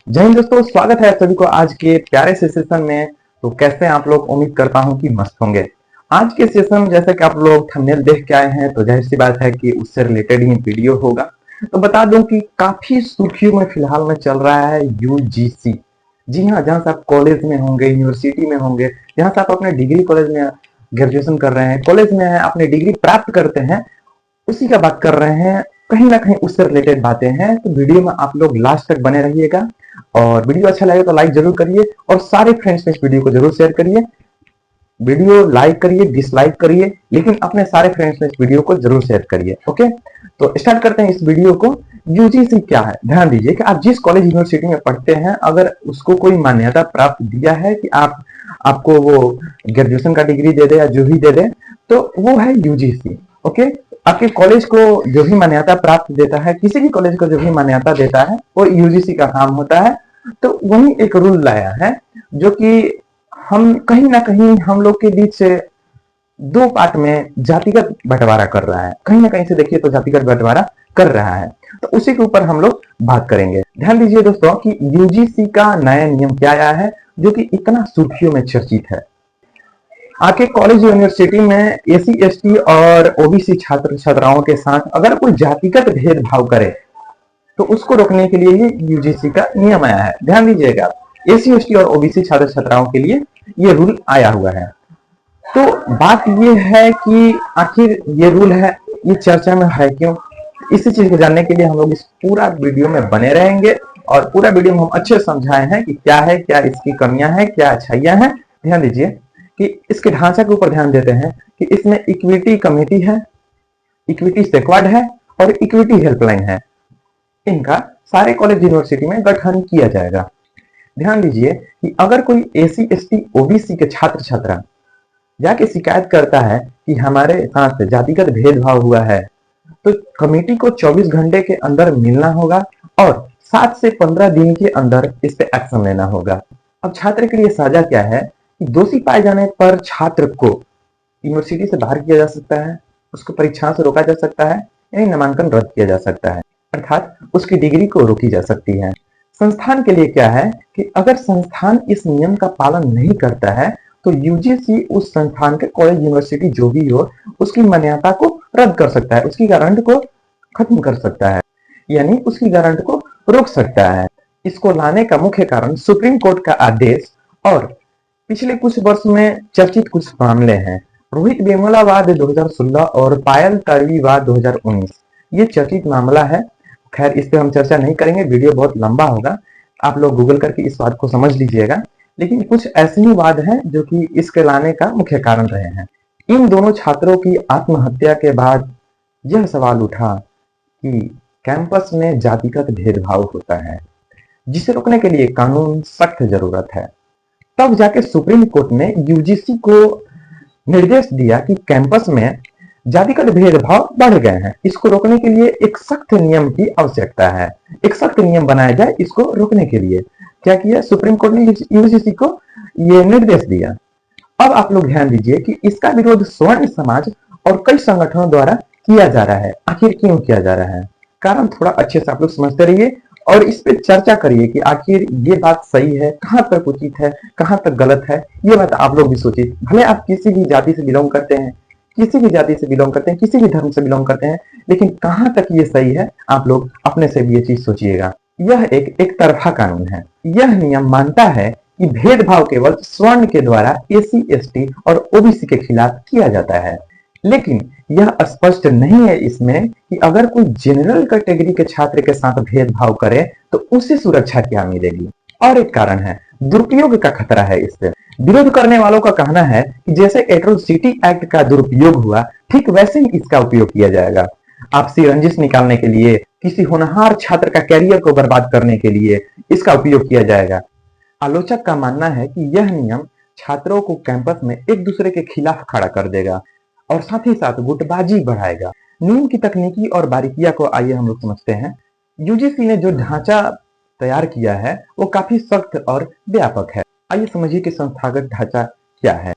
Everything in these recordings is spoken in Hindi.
जय हिंद दोस्तों, स्वागत है आप सभी को आज के प्यारे से सेशन में। तो कैसे आप लोग, उम्मीद करता हूं कि मस्त होंगे। आज के सेशन में जैसे कि आप लोग थंबनेल देख के आए हैं तो जाहिर सी बात है कि उससे रिलेटेड ही वीडियो होगा। तो बता दूं कि काफी सुर्खियों में फिलहाल में चल रहा है यूजीसी। जी हाँ, जहां से आप कॉलेज में होंगे, यूनिवर्सिटी में होंगे, जहां से आप अपने डिग्री कॉलेज में ग्रेजुएशन कर रहे हैं, कॉलेज में अपनी डिग्री प्राप्त करते हैं, उसी का बात कर रहे हैं। कहीं ना कहीं उससे रिलेटेड बातें हैं, तो वीडियो में आप लोग लास्ट तक बने रहिएगा। और वीडियो अच्छा लगे तो लाइक जरूर करिए और सारे फ्रेंड्स में इस वीडियो को जरूर शेयर करिए। वीडियो लाइक करिए, डिसलाइक करिए, लेकिन अपने सारे फ्रेंड्स में इस वीडियो को जरूर शेयर करिए। ओके, तो स्टार्ट करते हैं इस वीडियो को। यूजीसी क्या है? ध्यान दीजिए कि आप जिस कॉलेज यूनिवर्सिटी में पढ़ते हैं, अगर उसको कोई मान्यता प्राप्त दिया है कि आपको वो ग्रेजुएशन का डिग्री दे दे या जो भी दे दे, तो वो है यूजीसी। ओके, आपके कॉलेज को जो भी मान्यता प्राप्त देता है, किसी भी कॉलेज को जो भी मान्यता देता है, वो यूजीसी का काम होता है। तो वही एक रूल लाया है जो कि हम कहीं ना कहीं हम लोग के बीच से दो पार्ट में जातिगत बंटवारा कर रहा है। कहीं ना कहीं से देखिए तो जातिगत बंटवारा कर रहा है, तो उसी के ऊपर हम लोग बात करेंगे। ध्यान दीजिए दोस्तों कि यूजीसी का नया नियम क्या आया है जो कि इतना सुर्खियों में चर्चित है। आपके कॉलेज यूनिवर्सिटी में एसी एसटी और ओबीसी छात्र छात्राओं के साथ अगर कोई जातिगत भेदभाव करे तो उसको रोकने के लिए ये यूजीसी का नियम आया है। ध्यान दीजिएगा, एसी एसटी और ओबीसी छात्र छात्राओं के लिए ये रूल आया हुआ है। तो बात ये है कि आखिर ये रूल है, ये चर्चा में है क्यों? इसी चीज को जानने के लिए हम लोग इस पूरा वीडियो में बने रहेंगे और पूरा वीडियो में हम अच्छे समझाए हैं कि क्या है, क्या इसकी कमियां हैं, क्या अच्छाइयां हैं। ध्यान दीजिए कि इसके ढांचा के ऊपर ध्यान देते हैं कि इसमें इक्विटी कमेटी है, इक्विटी स्क्वाड है और इक्विटी हेल्पलाइन है। इनका सारे कॉलेज यूनिवर्सिटी में गठन किया जाएगा। ध्यान दीजिए कि अगर कोई एसी एसटी ओबीसी के छात्र छात्रा जाके शिकायत करता है कि हमारे साथ जातिगत भेदभाव हुआ है, तो कमेटी को 24 घंटे के अंदर मिलना होगा और 7 से 15 दिन के अंदर इस पे एक्शन लेना होगा। अब छात्र के लिए सजा क्या है कि दोषी पाए जाने पर छात्र को यूनिवर्सिटी से बाहर किया जा सकता है, उसको परीक्षा से रोका जा सकता है, यानी नामांकन रद्द किया जा सकता है, अर्थात उसकी डिग्री को रोकी जा सकती है। संस्थान के लिए क्या है कि अगर संस्थान इस नियम का पालन नहीं करता है तो यूजीसी उस संस्थान के कॉलेज यूनिवर्सिटी जो भी हो उसकी मान्यता को रद्द कर सकता है, उसकी गारंटी को खत्म कर सकता है, यानी उसकी गारंटी को रोक सकता है। इसको लाने का मुख्य कारण सुप्रीम कोर्ट का आदेश और पिछले कुछ वर्ष में चर्चित कुछ मामले हैं। रोहित वेमुला वाद 2016 और पायल तड़वी वाद 2019, ये चर्चित मामला है। खैर, इस पे हम चर्चा नहीं करेंगे, वीडियो बहुत लंबा होगा, आप लोग गूगल करके इस बात को समझ लीजिएगा। लेकिन कुछ ऐसे ही वाद हैं जो कि इसके लाने का मुख्य कारण रहे हैं। इन दोनों छात्रों की आत्महत्या के बाद यह सवाल उठा कि कैंपस में जातिगत भेदभाव होता है, जिसे रोकने के लिए कानून सख्त जरूरत है। तब जाके सुप्रीम कोर्ट ने यूजीसी को निर्देश दिया कि कैंपस में जातिगत भेदभाव बढ़ गए हैं, इसको रोकने के लिए एक सख्त नियम की आवश्यकता है, एक सख्त नियम बनाया जाए इसको रोकने के लिए। क्या किया सुप्रीम कोर्ट ने? यूजीसी को ये निर्देश दिया। अब आप लोग ध्यान दीजिए कि इसका विरोध स्वर्ण समाज और कई संगठनों द्वारा किया जा रहा है। आखिर क्यों किया जा रहा है? कारण थोड़ा अच्छे से आप लोग समझते रहिए और इस पे चर्चा करिए कि आखिर ये बात सही है, कहां तक उचित है, कहां तक गलत है। ये बात आप लोग भी सोचिए। भले आप किसी भी जाति से बिलोंग करते हैं, किसी भी जाति से बिलोंग करते हैं, किसी भी धर्म से बिलोंग करते हैं, लेकिन कहां तक ये सही है आप लोग अपने से भी ये चीज सोचिएगा। यह एक तरफा कानून है। यह नियम मानता है कि भेदभाव केवल स्वर्ण के द्वारा एसी एसटी और ओबीसी के खिलाफ किया जाता है, लेकिन यह स्पष्ट नहीं है इसमें कि अगर कोई जनरल कैटेगरी के छात्र के साथ भेदभाव करे तो उसे सुरक्षा क्या मिलेगी। और एक कारण है दुरुपयोग का खतरा है। इससे विरोध करने वालों का कहना है कि जैसे एट्रोसिटी एक्ट का दुरुपयोग हुआ, ठीक वैसे ही इसका उपयोग किया जाएगा। आपसी रंजिश निकालने के लिए, किसी होनहार छात्र का कैरियर को बर्बाद करने के लिए इसका उपयोग किया जाएगा। आलोचक का मानना है कि यह नियम छात्रों को कैंपस में एक दूसरे के खिलाफ खड़ा कर देगा और साथ ही साथ गुटबाजी बढ़ाएगा। नियम की तकनीकी और बारीकियां को आइए हम लोग समझते हैं। यूजीसी ने जो ढांचा तैयार किया है वो काफी सख्त और व्यापक है। आइए समझिए कि संस्थागत ढांचा क्या है।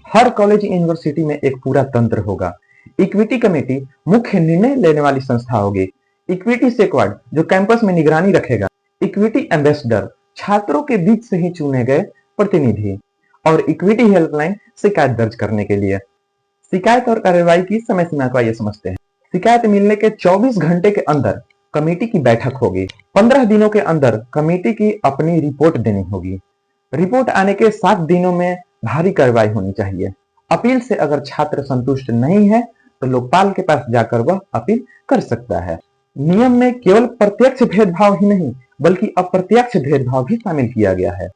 हर कॉलेज यूनिवर्सिटी में एक पूरा तंत्र होगा। इक्विटी कमेटी मुख्य निर्णय लेने वाली संस्था होगी। इक्विटी स्क्वाड जो कैंपस में निगरानी रखेगा। इक्विटी एम्बेसडर छात्रों के बीच से ही चुने गए प्रतिनिधि, और इक्विटी हेल्पलाइन शिकायत दर्ज करने के लिए। शिकायत और कार्रवाई की समय सीमा को आइए समझते हैं। शिकायत मिलने के 24 घंटे के अंदर कमेटी की बैठक होगी। 15 दिनों के अंदर कमेटी की अपनी रिपोर्ट देनी होगी। रिपोर्ट आने के 7 दिनों में भारी कार्रवाई होनी चाहिए। अपील से अगर छात्र संतुष्ट नहीं है तो लोकपाल के पास जाकर वह अपील कर सकता है। नियम में केवल प्रत्यक्ष भेदभाव ही नहीं बल्कि अप्रत्यक्ष भेदभाव भी शामिल किया गया है।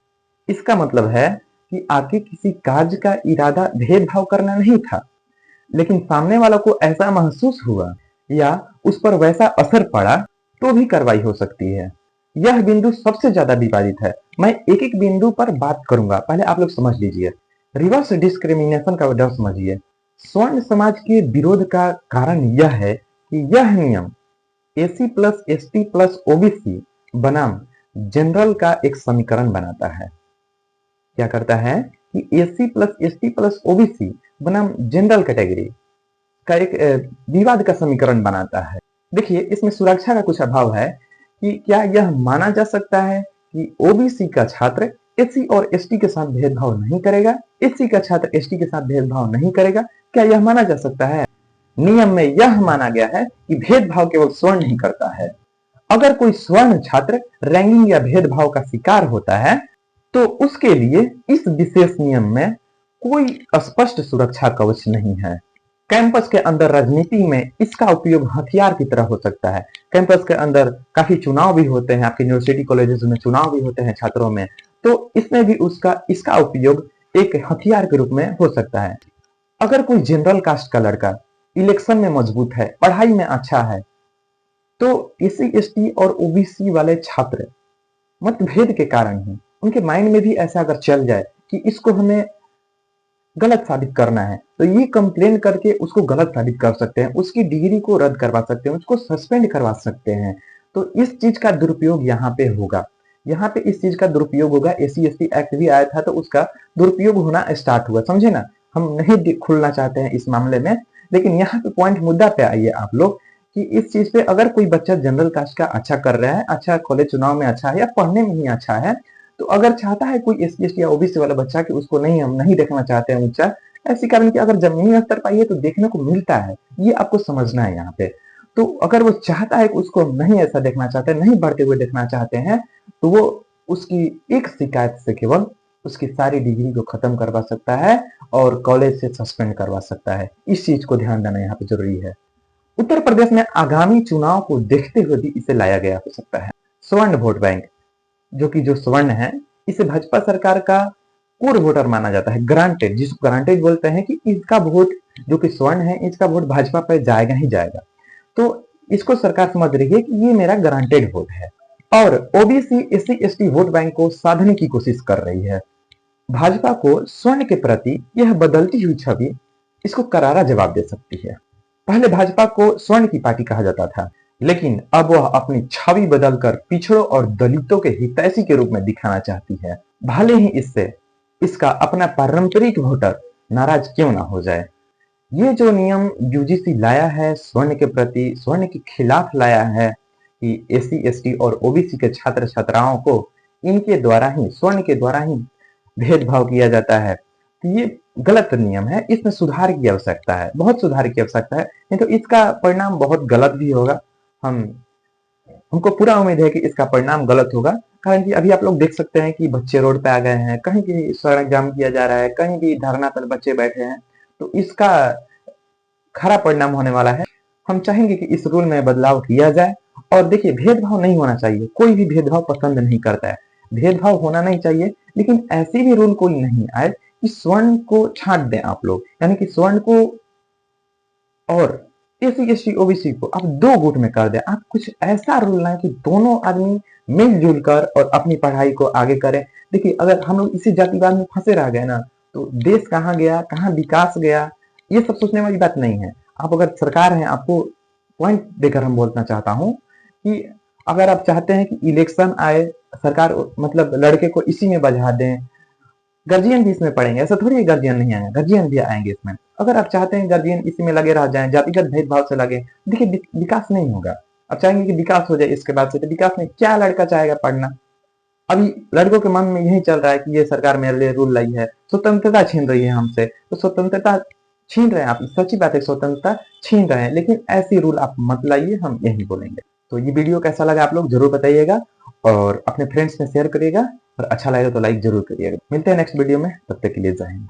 इसका मतलब है कि आपके किसी कार्य का इरादा भेदभाव करना नहीं था, लेकिन सामने वालों को ऐसा महसूस हुआ या उस पर वैसा असर पड़ा तो भी कार्रवाई हो सकती है। यह बिंदु सबसे ज्यादा विवादित है। मैं एक एक बिंदु पर बात करूंगा, पहले आप लोग समझ लीजिए। रिवर्स डिस्क्रिमिनेशन का डर समझिए। स्वर्ण समाज के विरोध का कारण यह है कि यह नियम AC plus ST plus OBC बनाम जनरल का एक समीकरण बनाता है। क्या करता है कि AC plus ST plus OBC बनाम जनरल कैटेगरी का एक विवाद का समीकरण बनाता है। देखिए, इसमें सुरक्षा का कुछ अभाव है कि क्या यह माना जा सकता है कि ओबीसी का छात्र एससी और एसटी के साथ भेदभाव नहीं करेगा, एससी का छात्र एसटी के साथ भेदभाव नहीं करेगा, क्या यह माना जा सकता है? नियम में यह माना गया है कि भेदभाव केवल स्वर्ण ही करता है। अगर कोई स्वर्ण छात्र रैंकिंग या भेदभाव का शिकार होता है तो उसके लिए इस विशेष नियम में कोई स्पष्ट सुरक्षा कवच नहीं है। कैंपस के अंदर राजनीति में इसका उपयोग हथियार की तरह हो सकता है। कैंपस के अंदर काफी चुनाव भी होते हैं, आपके यूनिवर्सिटी कॉलेजेस में चुनाव भी होते हैं छात्रों में, तो इसमें भी इसका उपयोग एक हथियार के रूप में हो सकता है। अगर कोई जनरल कास्ट का लड़का इलेक्शन में मजबूत है, पढ़ाई में अच्छा है, तो एससी एसटी और ओबीसी वाले छात्र मतभेद के कारण ही उनके माइंड में भी ऐसा अगर चल जाए कि इसको हमें गलत साबित करना है, तो ये कंप्लेन करके उसको गलत साबित कर सकते हैं, उसकी डिग्री को रद्द करवा सकते हैं, उसको सस्पेंड करवा सकते हैं। तो इस चीज का दुरुपयोग यहाँ पे होगा। यहाँ पे इस चीज का दुरुपयोग होगा। एससी एसटी एक्ट भी आया था तो उसका दुरुपयोग होना स्टार्ट हुआ, समझे ना। हम नहीं खुलना चाहते हैं इस मामले में, लेकिन यहाँ पे पॉइंट मुद्दा पे आइए आप लोग कि इस चीज पे अगर कोई बच्चा जनरल कास्ट का अच्छा कर रहा है, अच्छा कॉलेज चुनाव में अच्छा है या पढ़ने में ही अच्छा है, तो अगर चाहता है कोई एससी एसटी या ओबीसी वाला बच्चा कि उसको नहीं, हम नहीं देखना चाहते हैं ऊंचा, ऐसी कारण कि अगर जमीनी स्तर पर आइए तो देखने को मिलता है, ये आपको समझना है यहाँ पे। तो अगर वो चाहता है कि उसको नहीं ऐसा देखना चाहते, नहीं बढ़ते हुए देखना चाहते हैं, तो वो उसकी एक शिकायत से केवल उसकी सारी डिग्री को खत्म करवा सकता है और कॉलेज से सस्पेंड करवा सकता है। इस चीज को ध्यान देना यहाँ पे जरूरी है। उत्तर प्रदेश में आगामी चुनाव को देखते हुए भी इसे लाया गया हो सकता है। स्वर्ण वोट बैंक, जो कि जो स्वर्ण है, इसे भाजपा सरकार का कोर वोटर माना जाता है, ग्रांटेड, जिसको ग्रांटेड बोलते हैं कि इसका वोट जो कि स्वर्ण है, इसका वोट भाजपा पर जाएगा ही जाएगा। तो इसको सरकार समझ रही है कि ये मेरा ग्रांटेड वोट है और OBC SC ST vote bank को साधने की कोशिश कर रही है। भाजपा को स्वर्ण के प्रति यह बदलती हुई छवि इसको करारा जवाब दे सकती है। पहले भाजपा को स्वर्ण की पार्टी कहा जाता था, लेकिन अब वह अपनी छवि बदलकर पिछड़ों और दलितों के हितैषी के रूप में दिखाना चाहती है, भले ही इससे इसका अपना पारंपरिक वोटर नाराज क्यों ना हो जाए। ये जो नियम यूजीसी लाया है स्वर्ण के प्रति, स्वर्ण के खिलाफ लाया है कि एससी एसटी और ओबीसी के छात्र छात्राओं को इनके द्वारा ही, स्वर्ण के द्वारा ही भेदभाव किया जाता है, तो ये गलत नियम है। इसमें सुधार की आवश्यकता है, बहुत सुधार की आवश्यकता है, नहीं तो इसका परिणाम बहुत गलत भी होगा। हमको पूरा उम्मीद है कि इसका परिणाम गलत होगा, कारण कि अभी आप लोग देख सकते हैं कि बच्चे रोड पे आ गए हैं, कहीं भी सड़क जाम किया जा रहा है, कहीं भी धरना पर बच्चे बैठे हैं, तो इसका खराब परिणाम होने वाला है। हम चाहेंगे कि इस रूल में बदलाव किया जाए। और देखिए, भेदभाव नहीं होना चाहिए, कोई भी भेदभाव पसंद नहीं करता है, भेदभाव होना नहीं चाहिए, लेकिन ऐसी भी रूल कोई नहीं आए कि स्वर्ण को छांट दें आप लोग, यानी कि स्वर्ण को और एससी एसटी ओबीसी को आप दो गुट में कर दें। आप कुछ ऐसा रूल लाएं कि दोनों आदमी मिलजुल कर और अपनी पढ़ाई को आगे करें। देखिए, अगर हम लोग इसी जातिवाद में फंसे रह गए ना, तो देश कहाँ गया, कहाँ विकास गया, ये सब सोचने वाली बात नहीं है। आप अगर सरकार हैं, आपको पॉइंट देकर हम बोलना चाहता हूँ कि अगर आप चाहते हैं कि इलेक्शन आए, सरकार मतलब लड़के को इसी में बजा दें, गार्जियन भी इसमें पढ़ेंगे, ऐसा थोड़ी गार्जियन नहीं आएंगे, गार्जियन भी आएंगे इसमें। अगर आप चाहते हैं गार्जियन इसी में लगे रह जाएं, जातिगत भेदभाव से लगे, देखिए विकास नहीं होगा। अब चाहेंगे कि विकास हो जाए इसके बाद से, तो विकास में क्या लड़का चाहेगा पढ़ना? अभी लड़कों के मन में यही चल रहा है कि ये सरकार मेरे लिए रूल लाई है, स्वतंत्रता छीन रही है हमसे। तो स्वतंत्रता छीन रहे हैं आप, सच्ची बात है, स्वतंत्रता छीन रहे हैं, लेकिन ऐसी रूल आप मत लाइए, हम यही बोलेंगे। तो ये वीडियो कैसा लगा आप लोग जरूर बताइएगा, और अपने फ्रेंड्स में शेयर करिएगा, और अच्छा लगे तो लाइक जरूर करिएगा। मिलते हैं नेक्स्ट वीडियो में, तब तक के लिए जय हिंद।